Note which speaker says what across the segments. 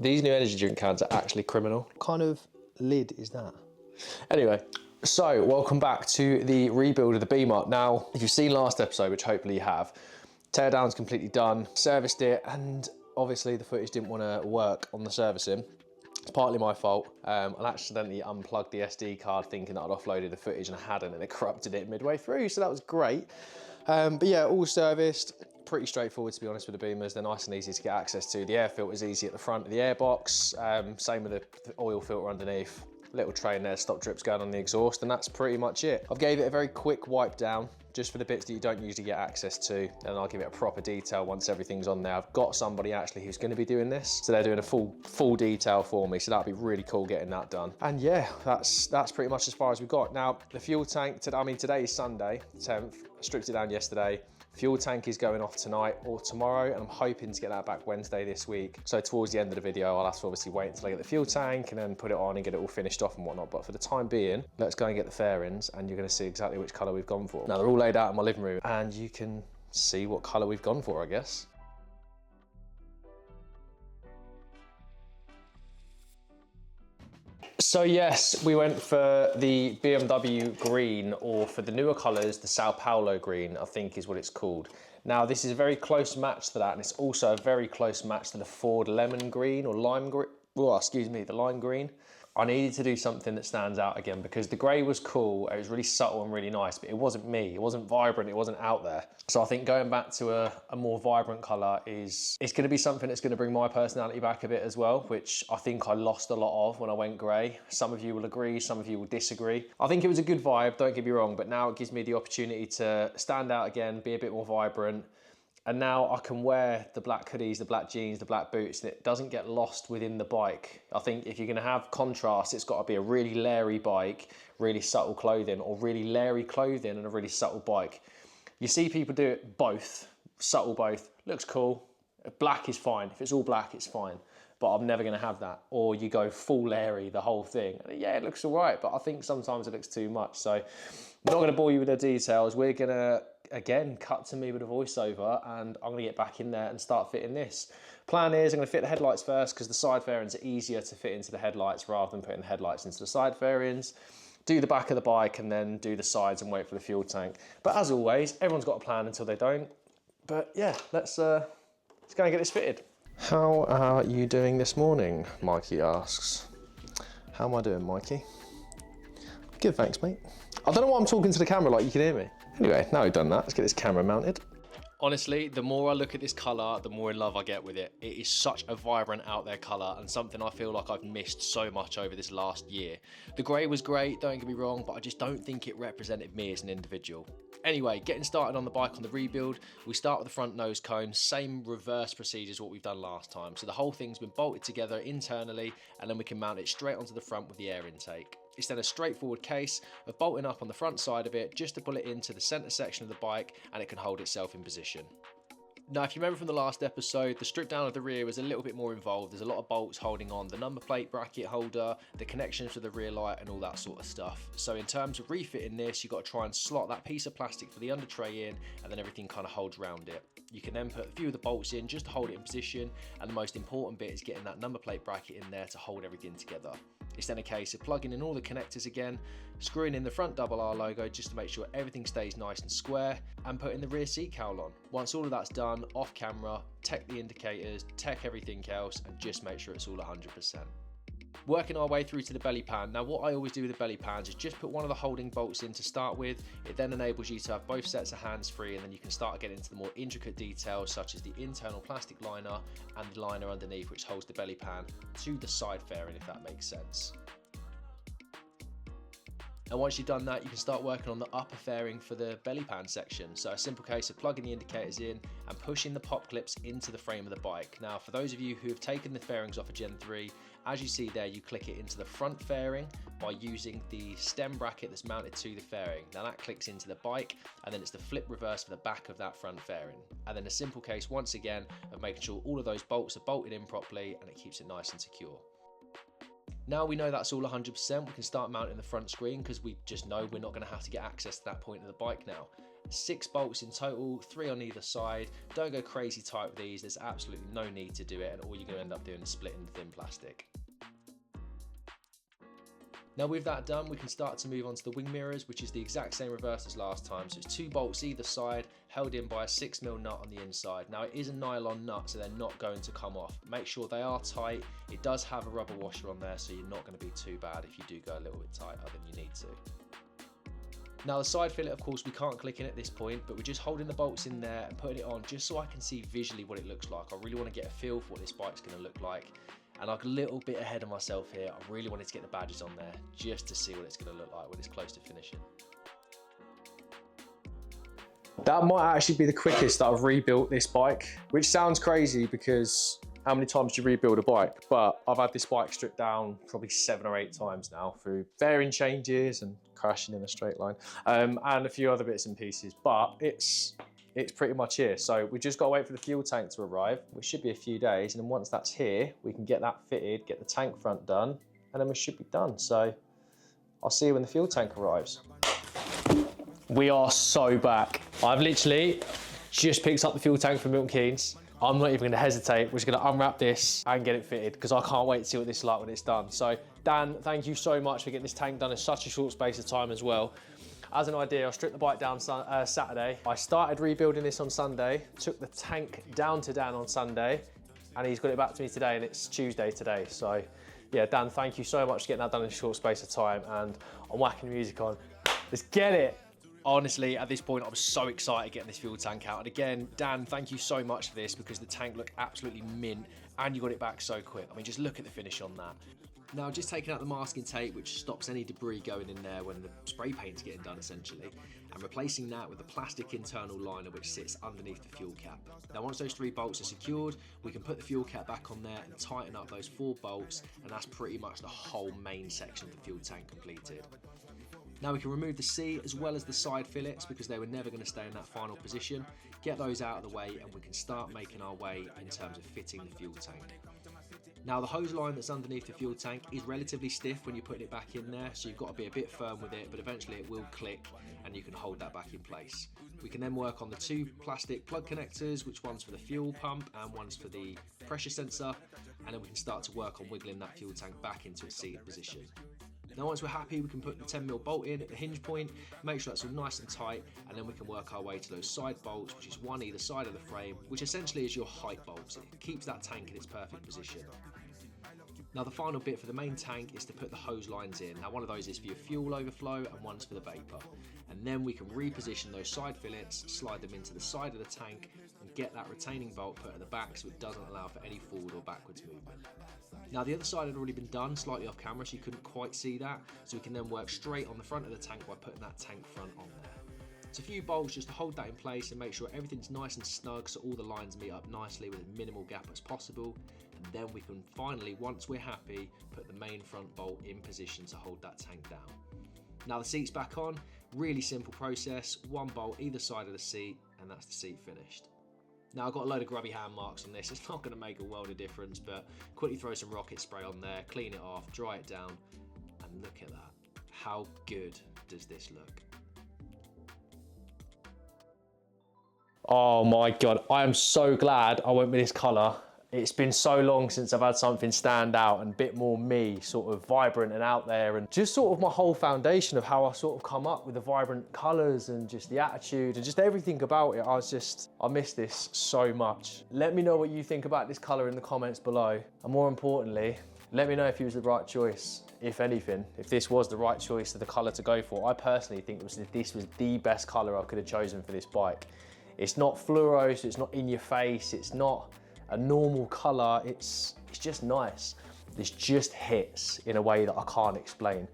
Speaker 1: These new energy drink cans are actually criminal. What kind of lid is that? Anyway, so welcome back to the rebuild of the Beamer. Now, if you've seen last episode, which hopefully you have, teardown's completely done, serviced it, and obviously the footage didn't want to work on the servicing. It's partly my fault. I accidentally unplugged the SD card thinking that I'd offloaded the footage and I hadn't, and it corrupted it midway through, so that was great. But yeah, all serviced. Pretty straightforward, to be honest, with the Beamers. They're nice and easy to get access to. The air filter is easy at the front of the airbox. Same with the oil filter underneath. Little tray in there, stop drips going on the exhaust, and that's pretty much it. I've gave it a very quick wipe down, just for the bits that you don't usually get access to, and I'll give it a proper detail once everything's on there. I've got somebody actually who's going to be doing this, so they're doing a full detail for me, so that'll be really cool getting that done. And yeah, that's pretty much as far as we've got. Now, the fuel tank, today is Sunday, 10th, I stripped it down yesterday. Fuel tank is going off tonight or tomorrow, and I'm hoping to get that back Wednesday this week. So towards the end of the video, I'll have to obviously wait until I get the fuel tank and then put it on and get it all finished off and whatnot. But for the time being, let's go and get the fairings, and you're gonna see exactly which color we've gone for. Now, they're all laid out in my living room, and you can see what color we've gone for, I guess. So yes, we went for the BMW green, or for the newer colours, the Sao Paulo green, I think is what it's called. Now, this is a very close match to that, and it's also a very close match to the Ford lemon green, or lime green, oh, excuse me, the lime green. I needed to do something that stands out again, because the grey was cool, it was really subtle and really nice, but it wasn't me, it wasn't vibrant, it wasn't out there. So I think going back to a more vibrant colour it's going to be something that's going to bring my personality back a bit as well, which I think I lost a lot of when I went grey. Some of you will agree, some of you will disagree. I think it was a good vibe, don't get me wrong, but now it gives me the opportunity to stand out again, be a bit more vibrant. And now I can wear the black hoodies, the black jeans, the black boots, and it doesn't get lost within the bike. I think if you're gonna have contrast, it's gotta be a really Larry bike, really subtle clothing, or really Larry clothing and a really subtle bike. You see people do it both, subtle both, looks cool. Black is fine, if it's all black, it's fine. But I'm never gonna have that. Or you go full Larry, the whole thing. Yeah, it looks all right, but I think sometimes it looks too much. So I'm not gonna bore you with the details. We're gonna, again, cut to me with a voiceover, and I'm gonna get back in there and start fitting this. Plan is I'm gonna fit the headlights first, because the side fairings are easier to fit into the headlights rather than putting the headlights into the side fairings. Do the back of the bike and then do the sides and wait for the fuel tank. But as always, everyone's got a plan until they don't. But yeah, let's go and get this fitted. How are you doing this morning? Mikey asks. How am I doing, Mikey? Good, thanks, mate. I don't know why I'm talking to the camera like you can hear me. Anyway, now we've done that, let's get this camera mounted. Honestly, the more I look at this colour, the more in love I get with it. It is such a vibrant out there colour, and something I feel like I've missed so much over this last year. The grey was great, don't get me wrong, but I just don't think it represented me as an individual. Anyway, getting started on the bike on the rebuild, we start with the front nose cone, same reverse procedure as what we've done last time. So the whole thing's been bolted together internally, and then we can mount it straight onto the front with the air intake. It's then a straightforward case of bolting up on the front side of it just to pull it into the centre section of the bike, and it can hold itself in position. Now, if you remember from the last episode, the strip down of the rear was a little bit more involved. There's a lot of bolts holding on the number plate bracket holder, the connections to the rear light, and all that sort of stuff. So in terms of refitting this, you've got to try and slot that piece of plastic for the under tray in, and then everything kind of holds around it. You can then put a few of the bolts in just to hold it in position, and the most important bit is getting that number plate bracket in there to hold everything together. It's then a case of plugging in all the connectors again, screwing in the front double R logo just to make sure everything stays nice and square, and putting the rear seat cowl on. Once all of that's done, off camera, check the indicators, check everything else, and just make sure it's all 100%. Working our way through to the belly pan. Now, what I always do with the belly pans is just put one of the holding bolts in to start with. It then enables you to have both sets of hands free, and then you can start getting into the more intricate details, such as the internal plastic liner and the liner underneath, which holds the belly pan to the side fairing, if that makes sense. And once you've done that, you can start working on the upper fairing for the belly pan section. So a simple case of plugging the indicators in and pushing the pop clips into the frame of the bike. Now, for those of you who have taken the fairings off a Gen 3, as you see there, you click it into the front fairing by using the stem bracket that's mounted to the fairing. Now that clicks into the bike, and then it's the flip reverse for the back of that front fairing. And then a simple case, once again, of making sure all of those bolts are bolted in properly, and it keeps it nice and secure. Now we know that's all 100%, we can start mounting the front screen, because we just know we're not going to have to get access to that point of the bike now. 6 bolts in total, 3 on either side. Don't go crazy tight with these, there's absolutely no need to do it, and all you're gonna end up doing is splitting the thin plastic. Now with that done, we can start to move on to the wing mirrors, which is the exact same reverse as last time. So it's 2 bolts either side, held in by a 6mm nut on the inside. Now it is a nylon nut, so they're not going to come off. Make sure they are tight. It does have a rubber washer on there, so you're not going to be too bad if you do go a little bit tighter than you need to. Now the side fillet, of course, we can't click in at this point, but we're just holding the bolts in there and putting it on just so I can see visually what it looks like. I really want to get a feel for what this bike's going to look like. And like a little bit ahead of myself here, I really wanted to get the badges on there just to see what it's going to look like when it's close to finishing. That might actually be the quickest that I've rebuilt this bike, which sounds crazy because how many times do you rebuild a bike? But I've had this bike stripped down probably 7 or 8 times now through fairing changes and crashing in a straight line, and a few other bits and pieces, but it's pretty much here. So we just got to wait for the fuel tank to arrive, which should be a few days. And then once that's here, we can get that fitted, get the tank front done, and then we should be done. So I'll see you when the fuel tank arrives. We are so back. I've literally just picked up the fuel tank from Milton Keynes. I'm not even gonna hesitate. We're just gonna unwrap this and get it fitted because I can't wait to see what this is like when it's done. So Dan, thank you so much for getting this tank done in such a short space of time as well. As an idea, I stripped the bike down Saturday. I started rebuilding this on Sunday, took the tank down to Dan on Sunday, and he's got it back to me today, and it's Tuesday today. So yeah, Dan, thank you so much for getting that done in a short space of time, and I'm whacking the music on. Let's get it. Honestly, at this point, I'm so excited getting this fuel tank out. And again, Dan, thank you so much for this because the tank looked absolutely mint and you got it back so quick. I mean, just look at the finish on that. Now, just taking out the masking tape, which stops any debris going in there when the spray paint's getting done, essentially, and replacing that with a plastic internal liner which sits underneath the fuel cap. Now, once those 3 bolts are secured, we can put the fuel cap back on there and tighten up those 4 bolts, and that's pretty much the whole main section of the fuel tank completed. Now we can remove the seat as well as the side fillets because they were never going to stay in that final position. Get those out of the way and we can start making our way in terms of fitting the fuel tank. Now the hose line that's underneath the fuel tank is relatively stiff when you're putting it back in there, so you've got to be a bit firm with it, but eventually it will click and you can hold that back in place. We can then work on the 2 plastic plug connectors, which one's for the fuel pump and one's for the pressure sensor, and then we can start to work on wiggling that fuel tank back into its seated position. Now once we're happy, we can put the 10mm bolt in at the hinge point, make sure that's all nice and tight, and then we can work our way to those side bolts, which is 1 either side of the frame, which essentially is your height bolts. It keeps that tank in its perfect position. Now the final bit for the main tank is to put the hose lines in. Now one of those is for your fuel overflow and one's for the vapour. And then we can reposition those side fillets, slide them into the side of the tank and get that retaining bolt put at the back so it doesn't allow for any forward or backwards movement. Now the other side had already been done slightly off camera, so you couldn't quite see that. So we can then work straight on the front of the tank by putting that tank front on there. It's a few bolts just to hold that in place and make sure everything's nice and snug so all the lines meet up nicely with as minimal gap as possible. And then we can finally, once we're happy, put the main front bolt in position to hold that tank down. Now the seat's back on, really simple process, 1 bolt either side of the seat and that's the seat finished. Now I've got a load of grubby hand marks on this, it's not going to make a world of difference, but quickly throw some rocket spray on there, clean it off, dry it down, and look at that. How good does this look? Oh my God, I am so glad I went with this colour. It's been so long since I've had something stand out and a bit more me, sort of vibrant and out there, and just sort of my whole foundation of how I sort of come up with the vibrant colours and just the attitude and just everything about it. I miss this so much. Let me know what you think about this colour in the comments below. And more importantly, let me know if it was the right choice, if anything, if this was the right choice of the colour to go for. I personally think this was the best colour I could have chosen for this bike. It's not fluoro, so it's not in your face, it's not a normal colour, it's just nice. This just hits in a way that I can't explain.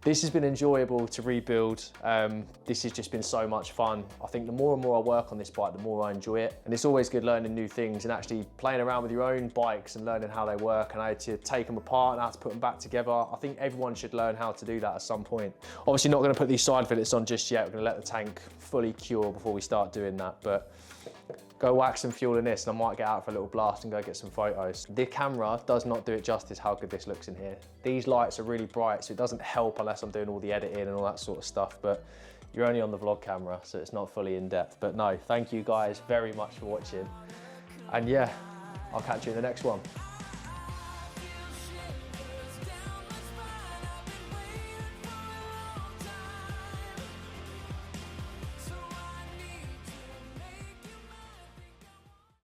Speaker 1: This has been enjoyable to rebuild. This has just been so much fun. I think the more and more I work on this bike, the more I enjoy it. And it's always good learning new things and actually playing around with your own bikes and learning how they work and how to take them apart and how to put them back together. I think everyone should learn how to do that at some point. Obviously not gonna put these side fillets on just yet. We're gonna let the tank fully cure before we start doing that. But go whack some fuel in this and I might get out for a little blast and go get some photos. The camera does not do it justice how good this looks in here. These lights are really bright, so it doesn't help unless I'm doing all the editing and all that sort of stuff, but You're only on the vlog camera, so it's not fully in depth. But no, thank you guys very much for watching. And yeah, I'll catch you in the next one.